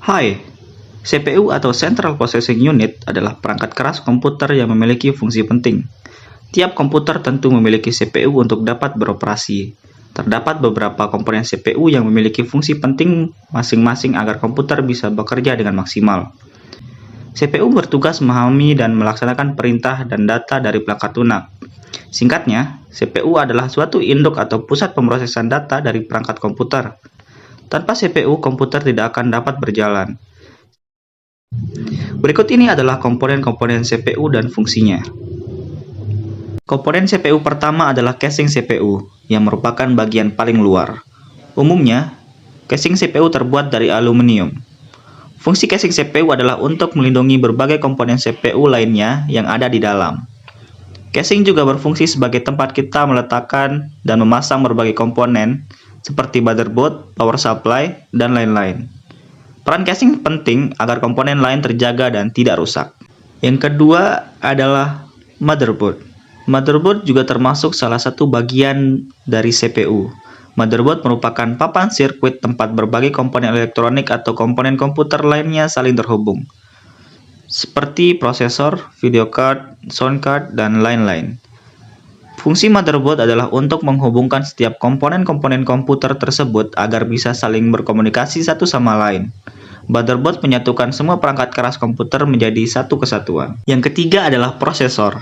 Hai, CPU atau Central Processing Unit adalah perangkat keras komputer yang memiliki fungsi penting. Tiap komputer tentu memiliki CPU untuk dapat beroperasi. Terdapat beberapa komponen CPU yang memiliki fungsi penting masing-masing agar komputer bisa bekerja dengan maksimal. CPU bertugas memahami dan melaksanakan perintah dan data dari perangkat lunak. Singkatnya, CPU adalah suatu induk atau pusat pemrosesan data dari perangkat komputer. Tanpa CPU, komputer tidak akan dapat berjalan. Berikut ini adalah komponen-komponen CPU dan fungsinya. Komponen CPU pertama adalah casing CPU, yang merupakan bagian paling luar. Umumnya, casing CPU terbuat dari aluminium. Fungsi casing CPU adalah untuk melindungi berbagai komponen CPU lainnya yang ada di dalam. Casing juga berfungsi sebagai tempat kita meletakkan dan memasang berbagai komponen, seperti motherboard, power supply, dan lain-lain. Peran casing penting agar komponen lain terjaga dan tidak rusak. Yang kedua adalah motherboard. Motherboard juga termasuk salah satu bagian dari CPU. Motherboard merupakan papan sirkuit tempat berbagai komponen elektronik atau komponen komputer lainnya saling terhubung, seperti prosesor, video card, sound card, dan lain-lain. Fungsi motherboard adalah untuk menghubungkan setiap komponen-komponen komputer tersebut agar bisa saling berkomunikasi satu sama lain. Motherboard menyatukan semua perangkat keras komputer menjadi satu kesatuan. Yang ketiga adalah prosesor.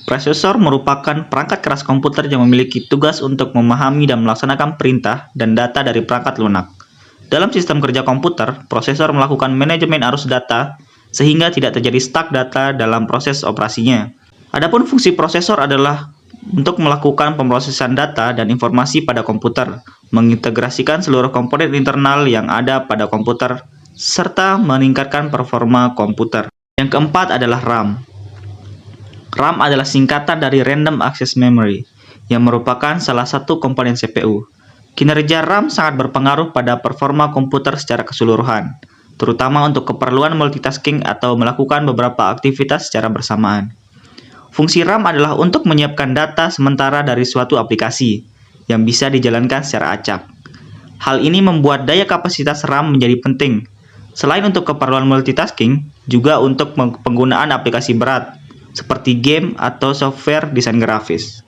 Prosesor merupakan perangkat keras komputer yang memiliki tugas untuk memahami dan melaksanakan perintah dan data dari perangkat lunak. Dalam sistem kerja komputer, prosesor melakukan manajemen arus data sehingga tidak terjadi stuck data dalam proses operasinya. Adapun fungsi prosesor adalah untuk melakukan pemrosesan data dan informasi pada komputer, mengintegrasikan seluruh komponen internal yang ada pada komputer, serta meningkatkan performa komputer. Yang keempat adalah RAM. RAM adalah singkatan dari Random Access Memory, yang merupakan salah satu komponen CPU. Kinerja RAM sangat berpengaruh pada performa komputer secara keseluruhan, terutama untuk keperluan multitasking atau melakukan beberapa aktivitas secara bersamaan. Fungsi RAM adalah untuk menyiapkan data sementara dari suatu aplikasi yang bisa dijalankan secara acak. Hal ini membuat daya kapasitas RAM menjadi penting. Selain untuk keperluan multitasking, juga untuk penggunaan aplikasi berat, seperti game atau software desain grafis.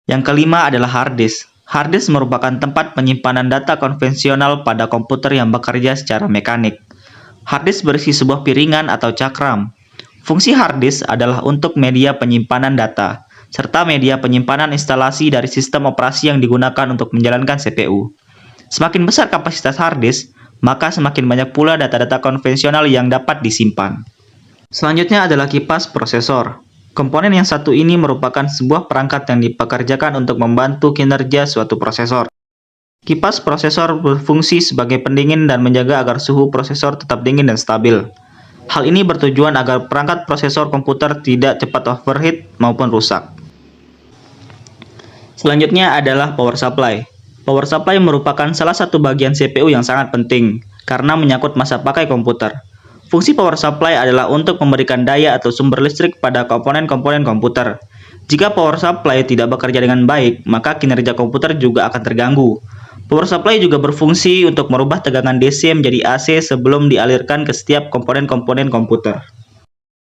Yang kelima adalah hard disk. Hard disk merupakan tempat penyimpanan data konvensional pada komputer yang bekerja secara mekanik. Hard disk berisi sebuah piringan atau cakram. Fungsi hard disk adalah untuk media penyimpanan data, serta media penyimpanan instalasi dari sistem operasi yang digunakan untuk menjalankan CPU. Semakin besar kapasitas hard disk, maka semakin banyak pula data-data konvensional yang dapat disimpan. Selanjutnya adalah kipas prosesor. Komponen yang satu ini merupakan sebuah perangkat yang dipekerjakan untuk membantu kinerja suatu prosesor. Kipas prosesor berfungsi sebagai pendingin dan menjaga agar suhu prosesor tetap dingin dan stabil. Hal ini bertujuan agar perangkat prosesor komputer tidak cepat overheat maupun rusak. Selanjutnya adalah power supply. Power supply merupakan salah satu bagian CPU yang sangat penting karena menyangkut masa pakai komputer. Fungsi power supply adalah untuk memberikan daya atau sumber listrik pada komponen-komponen komputer. Jika power supply tidak bekerja dengan baik, maka kinerja komputer juga akan terganggu. Power supply juga berfungsi untuk merubah tegangan DC menjadi AC sebelum dialirkan ke setiap komponen-komponen komputer.